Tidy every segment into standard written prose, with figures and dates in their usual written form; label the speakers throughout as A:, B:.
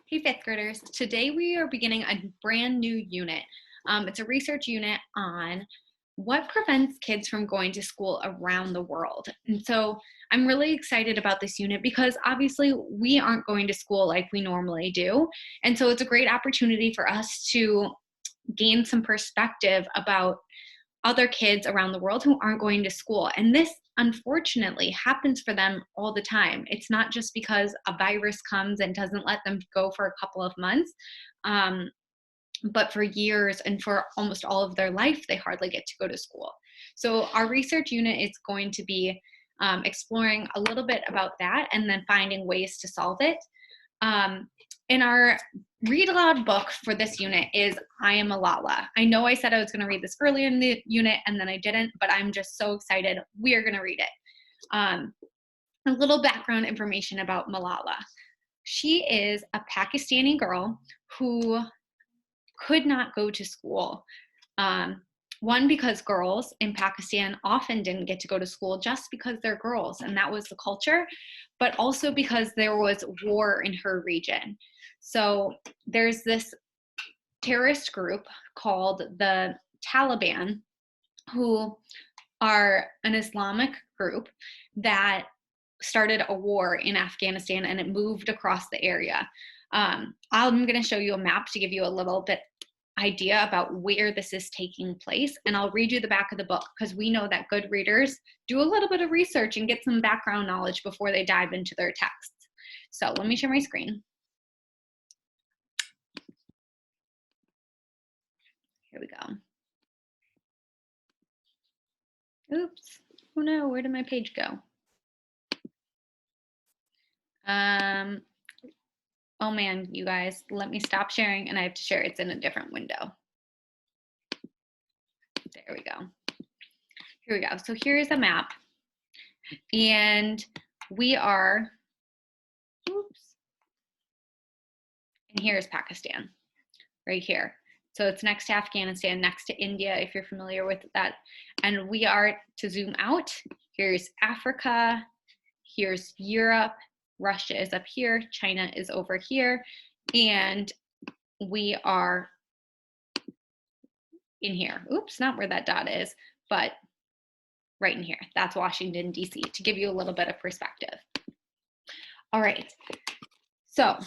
A: Hey, fifth graders. Today we are beginning a brand new unit. It's a research unit on what prevents kids from going to school around the world. And so I'm really excited about this unit because obviously we aren't going to school like we normally do. And so it's a great opportunity for us to gain some perspective about other kids around the world who aren't going to school. And this unfortunately happens for them all the time. It's not just because a virus comes and doesn't let them go for a couple of months, um, but for years and for almost all of their life, they hardly get to go to school. So our research unit is going to be exploring a little bit about that and then finding ways to solve it. In our read aloud book for this unit is I Am Malala. I know I said I was going to read this earlier in the unit and then I didn't, but I'm just so excited. We are going to read it. A little background information about Malala. She is a Pakistani girl who could not go to school. One, because girls in Pakistan often didn't get to go to school just because they're girls, and that was the culture, but also because there was war in her region. So there's this terrorist group called the Taliban, who are an Islamic group that started a war in Afghanistan, and it moved across the area. I'm going to show you a map to give you a little bit idea about where this is taking place, and I'll read you the back of the book because we know that good readers do a little bit of research and get some background knowledge before they dive into their texts. So let me share my screen. Here we go. Oops. Oh no, where did my page go? Oh man, you guys, let me stop sharing and I have to share. It's in a different window. There we go. Here we go. So here's a map. And we are, oops. And here's Pakistan, right here. So it's next to Afghanistan, next to India, if you're familiar with that. And we are, to zoom out, here's Africa, here's Europe, Russia is up here, China is over here, and we are in here. Oops, not where that dot is, but right in here. That's Washington, D.C., to give you a little bit of perspective. All right, so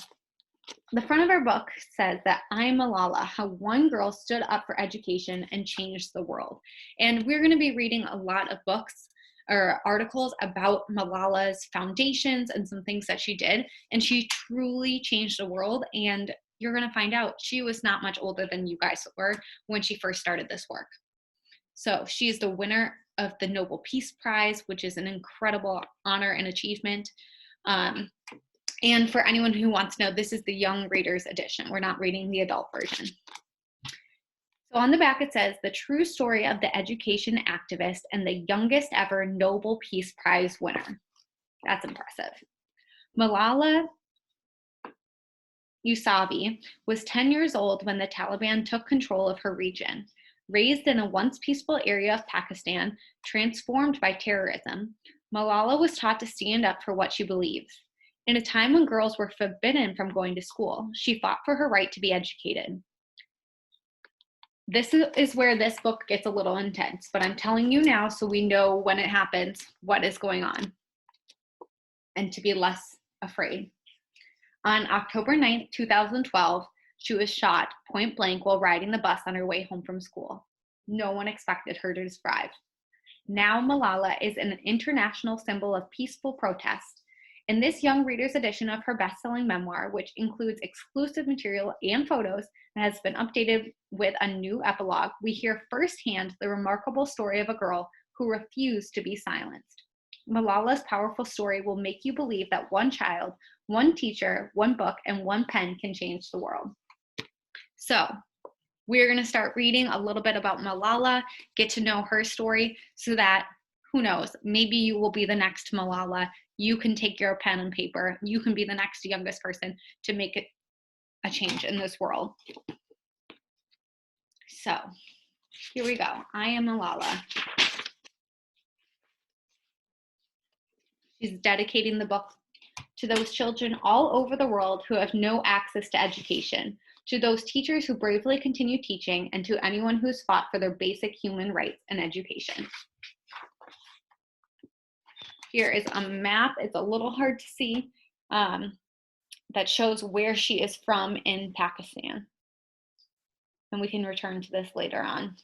A: the front of our book says that I'm Malala, how one girl stood up for education and changed the world. And we're going to be reading a lot of books or articles about Malala's foundations and some things that she did. And she truly changed the world. And you're going to find out she was not much older than you guys were when she first started this work. So she is the winner of the Nobel Peace Prize, which is an incredible honor and achievement. And for anyone who wants to know, this is the young readers edition. We're not reading the adult version. So on the back it says, the true story of the education activist and the youngest ever Nobel Peace Prize winner. That's impressive. Malala Yousafzai was 10 years old when the Taliban took control of her region. Raised in a once peaceful area of Pakistan, transformed by terrorism, Malala was taught to stand up for what she believes. In a time when girls were forbidden from going to school, she fought for her right to be educated. This is where this book gets a little intense, but I'm telling you now so we know when it happens what is going on and to be less afraid. On October 9th, 2012, she was shot point blank while riding the bus on her way home from school. No one expected her to survive. Now Malala is an international symbol of peaceful protest. In this young reader's edition of her best-selling memoir, which includes exclusive material and photos and has been updated with a new epilogue, we hear firsthand the remarkable story of a girl who refused to be silenced. Malala's powerful story will make you believe that one child, one teacher, one book, and one pen can change the world. So we're going to start reading a little bit about Malala, get to know her story so that, who knows, maybe you will be the next Malala. You can take your pen and paper. You can be the next youngest person to make it a change in this world. So here we go. I am Malala. She's dedicating the book to those children all over the world who have no access to education, to those teachers who bravely continue teaching, and to anyone who's fought for their basic human rights and education. Here is a map. It's a little hard to see, that shows where she is from in Pakistan. And we can return to this later on.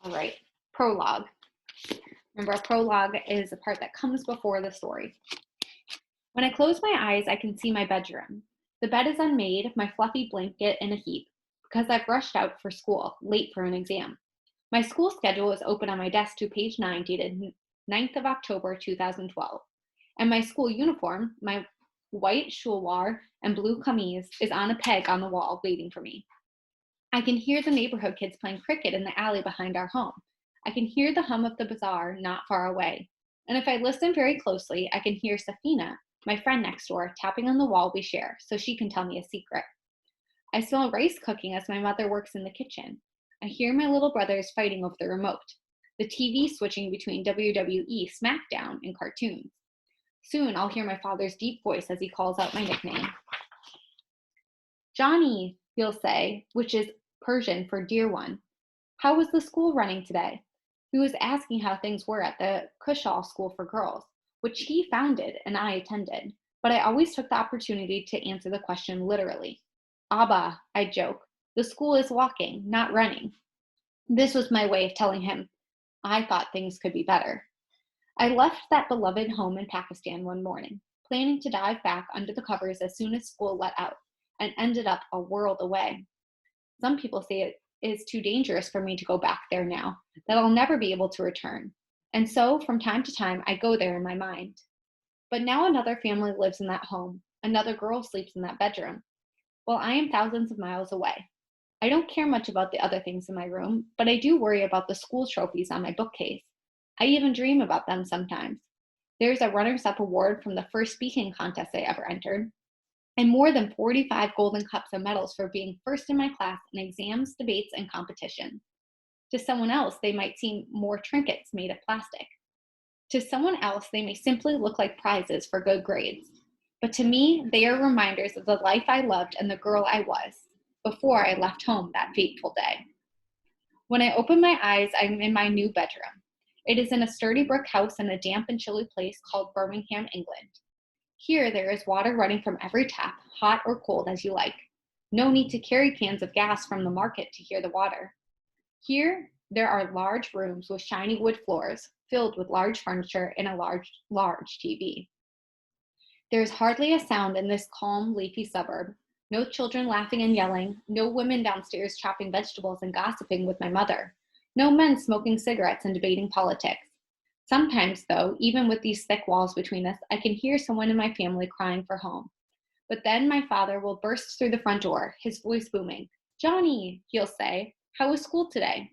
A: All right, prologue. Remember, a prologue is a part that comes before the story. When I close my eyes, I can see my bedroom. The bed is unmade, my fluffy blanket in a heap, because I've rushed out for school, late for an exam. My school schedule is open on my desk to page 9, dated 9th of October, 2012. And my school uniform, my white shalwar and blue kameez, is on a peg on the wall waiting for me. I can hear the neighborhood kids playing cricket in the alley behind our home. I can hear the hum of the bazaar not far away. And if I listen very closely, I can hear Safina, my friend next door, tapping on the wall we share so she can tell me a secret. I smell rice cooking as my mother works in the kitchen. I hear my little brothers fighting over the remote, the TV switching between WWE, SmackDown, and cartoons. Soon I'll hear my father's deep voice as he calls out my nickname. Johnny, he'll say, which is Persian for dear one. How was the school running today? He was asking how things were at the Kushal School for Girls, which he founded and I attended, but I always took the opportunity to answer the question literally. Abba, I joke, the school is walking, not running. This was my way of telling him I thought things could be better. I left that beloved home in Pakistan one morning, planning to dive back under the covers as soon as school let out, and ended up a world away. Some people say it is too dangerous for me to go back there now, that I'll never be able to return. And so, from time to time, I go there in my mind. But now another family lives in that home. Another girl sleeps in that bedroom. While I am thousands of miles away. I don't care much about the other things in my room, but I do worry about the school trophies on my bookcase. I even dream about them sometimes. There's a runners-up award from the first speaking contest I ever entered, and more than 45 golden cups and medals for being first in my class in exams, debates, and competitions. To someone else, they might seem more trinkets made of plastic. To someone else, they may simply look like prizes for good grades. But to me, they are reminders of the life I loved and the girl I was before I left home that fateful day. When I open my eyes, I'm in my new bedroom. It is in a sturdy brick house in a damp and chilly place called Birmingham, England. Here, there is water running from every tap, hot or cold as you like. No need to carry cans of gas from the market to hear the water. Here, there are large rooms with shiny wood floors, filled with large furniture and a large TV. There is hardly a sound in this calm, leafy suburb. No children laughing and yelling, no women downstairs chopping vegetables and gossiping with my mother, no men smoking cigarettes and debating politics. Sometimes, though, even with these thick walls between us, I can hear someone in my family crying for home. But then my father will burst through the front door, his voice booming. Johnny, he'll say, how was school today?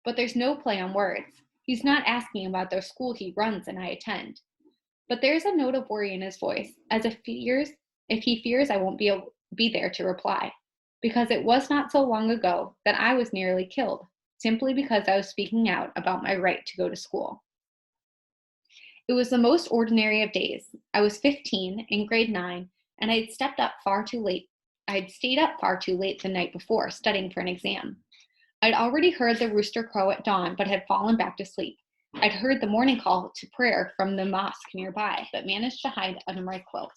A: But there's no play on words. He's not asking about the school he runs and I attend. But there's a note of worry in his voice, as if he fears I won't be there to reply, because it was not so long ago that I was nearly killed, simply because I was speaking out about my right to go to school. It was the most ordinary of days. I was 15, in grade 9, and I had stayed up far too late the night before, studying for an exam. I'd already heard the rooster crow at dawn, but had fallen back to sleep. I'd heard the morning call to prayer from the mosque nearby, but managed to hide under my quilt.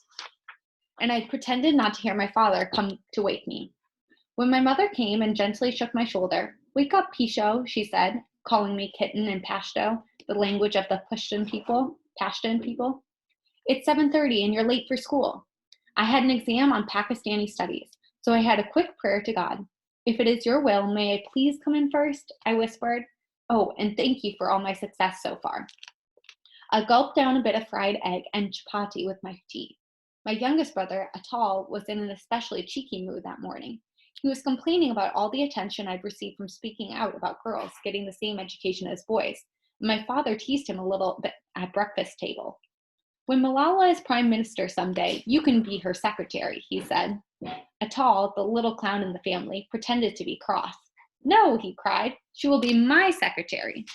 A: And I'd pretended not to hear my father come to wake me. When my mother came and gently shook my shoulder, "Wake up, Pisho," she said, calling me kitten in Pashto, the language of the Pashtun people. "It's 7:30 and you're late for school." I had an exam on Pakistani studies, so I had a quick prayer to God. "If it is your will, may I please come in first?" I whispered. "Oh, and thank you for all my success so far." I gulped down a bit of fried egg and chapati with my tea. My youngest brother, Atal, was in an especially cheeky mood that morning. He was complaining about all the attention I'd received from speaking out about girls getting the same education as boys, and my father teased him a little bit at breakfast table. "When Malala is prime minister someday, you can be her secretary," he said. Atal, the little clown in the family, pretended to be cross. "No," he cried, "she will be my secretary."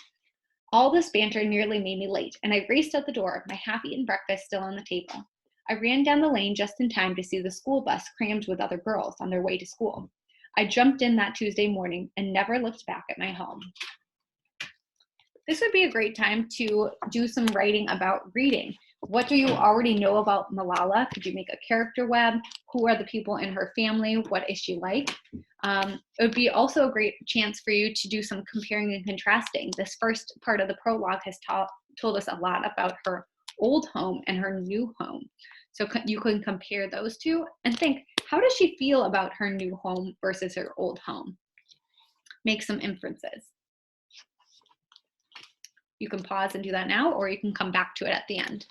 A: All this banter nearly made me late, and I raced out the door, my half-eaten breakfast still on the table. I ran down the lane just in time to see the school bus crammed with other girls on their way to school. I jumped in that Tuesday morning and never looked back at my home. This would be a great time to do some writing about reading. What do you already know about Malala? Could you make a character web? Who are the people in her family? What is she like? It would be also a great chance for you to do some comparing and contrasting. This first part of the prologue has told us a lot about her old home and her new home. So you can compare those two and think, how does she feel about her new home versus her old home? Make some inferences. You can pause and do that now, or you can come back to it at the end.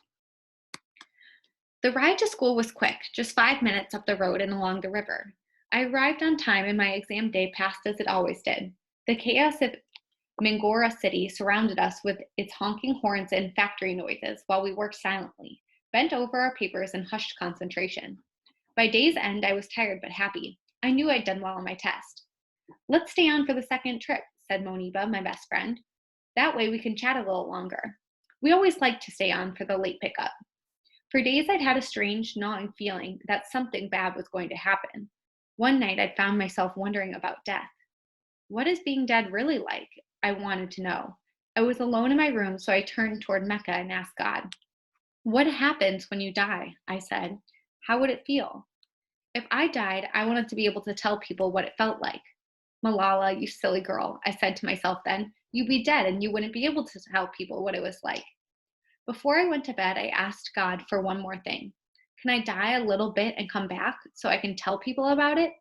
A: The ride to school was quick, just 5 minutes up the road and along the river. I arrived on time and my exam day passed as it always did. The chaos of Mangora City surrounded us with its honking horns and factory noises while we worked silently, bent over our papers in hushed concentration. By day's end, I was tired but happy. I knew I'd done well on my test. "Let's stay on for the second trip," said Moniba, my best friend. "That way we can chat a little longer." We always liked to stay on for the late pickup. For days I'd had a strange, gnawing feeling that something bad was going to happen. One night I'd found myself wondering about death. What is being dead really like? I wanted to know. I was alone in my room, so I turned toward Mecca and asked God. "What happens when you die?" I said. "How would it feel?" If I died, I wanted to be able to tell people what it felt like. "Malala, you silly girl," I said to myself then. "You'd be dead and you wouldn't be able to tell people what it was like." Before I went to bed, I asked God for one more thing. Can I die a little bit and come back so I can tell people about it?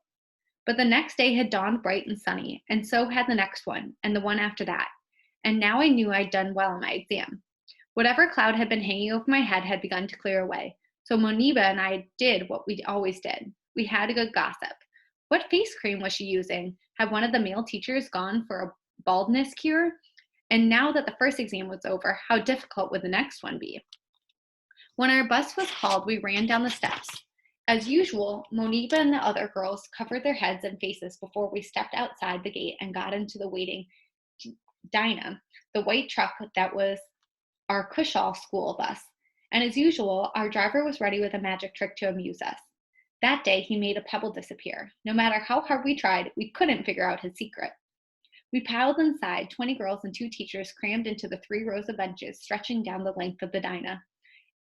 A: But the next day had dawned bright and sunny, and so had the next one, and the one after that. And now I knew I'd done well in my exam. Whatever cloud had been hanging over my head had begun to clear away. So Moniba and I did what we always did. We had a good gossip. What face cream was she using? Had one of the male teachers gone for a baldness cure? And now that the first exam was over, how difficult would the next one be? When our bus was called, we ran down the steps. As usual, Moniba and the other girls covered their heads and faces before we stepped outside the gate and got into the waiting Dinah, the white truck that was our Cushall school bus. And as usual, our driver was ready with a magic trick to amuse us. That day, he made a pebble disappear. No matter how hard we tried, we couldn't figure out his secret. We piled inside, 20 girls and 2 teachers crammed into the 3 rows of benches stretching down the length of the Dinah.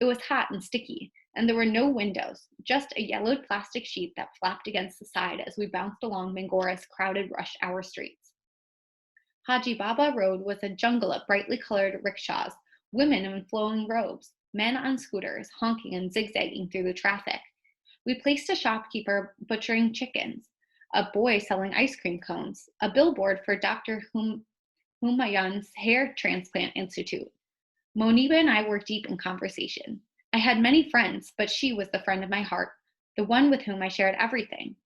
A: It was hot and sticky, and there were no windows, just a yellowed plastic sheet that flapped against the side as we bounced along Mangora's crowded rush hour streets. Haji Baba Road was a jungle of brightly colored rickshaws, women in flowing robes, men on scooters honking and zigzagging through the traffic. We placed a shopkeeper butchering chickens, a boy selling ice cream cones, a billboard for Dr. Humayun's Hair Transplant Institute. Moniba and I were deep in conversation. I had many friends, but she was the friend of my heart, the one with whom I shared everything.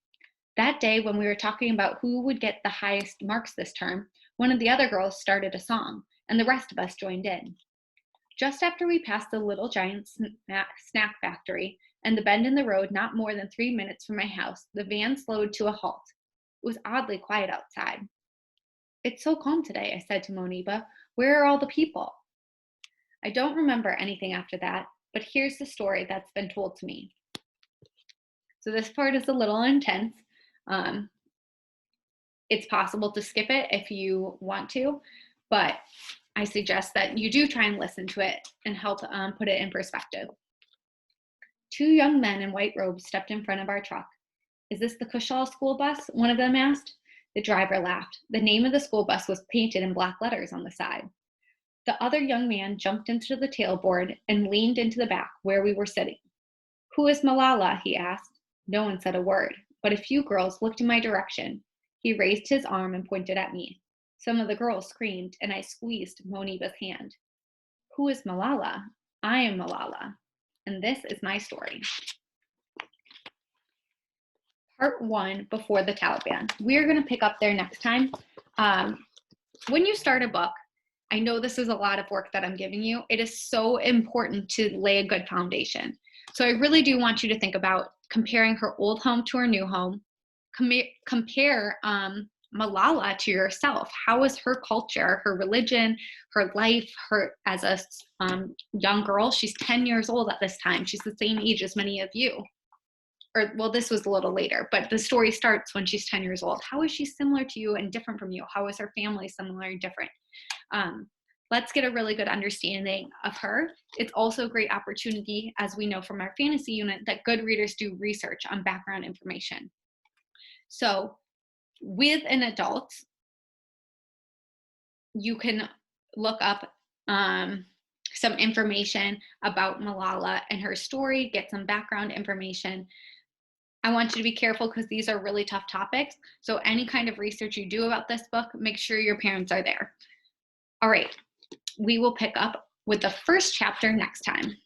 A: That day, when we were talking about who would get the highest marks this term, one of the other girls started a song, and the rest of us joined in. Just after we passed the Little Giant snack factory and the bend in the road not more than 3 minutes from my house, the van slowed to a halt. It was oddly quiet outside. "It's so calm today," I said to Moniba. "Where are all the people?" I don't remember anything after that, but here's the story that's been told to me. So this part is a little intense. It's possible to skip it if you want to, but I suggest that you do try and listen to it and help put it in perspective. 2 young men in white robes stepped in front of our truck. "Is this the Cushall school bus?" one of them asked. The driver laughed. The name of the school bus was painted in black letters on the side. The other young man jumped into the tailboard and leaned into the back where we were sitting. "Who is Malala?" he asked. No one said a word, but a few girls looked in my direction. He raised his arm and pointed at me. Some of the girls screamed, and I squeezed Moniba's hand. "Who is Malala?" "I am Malala, and this is my story." Part 1, Before the Taliban. We're going to pick up there next time. When you start a book, I know this is a lot of work that I'm giving you. It is so important to lay a good foundation. So I really do want you to think about comparing her old home to her new home. Compare Malala to yourself. How is her culture, her religion, her life, her as a young girl? She's 10 years old at this time. She's the same age as many of you. Or, well, this was a little later, but the story starts when she's 10 years old. How is she similar to you and different from you? How is her family similar and different? Let's get a really good understanding of her. It's also a great opportunity, as we know from our fantasy unit, that good readers do research on background information. So with an adult, you can look up some information about Malala and her story, get some background information. I want you to be careful because these are really tough topics. So any kind of research you do about this book, make sure your parents are there. All right, we will pick up with the first chapter next time.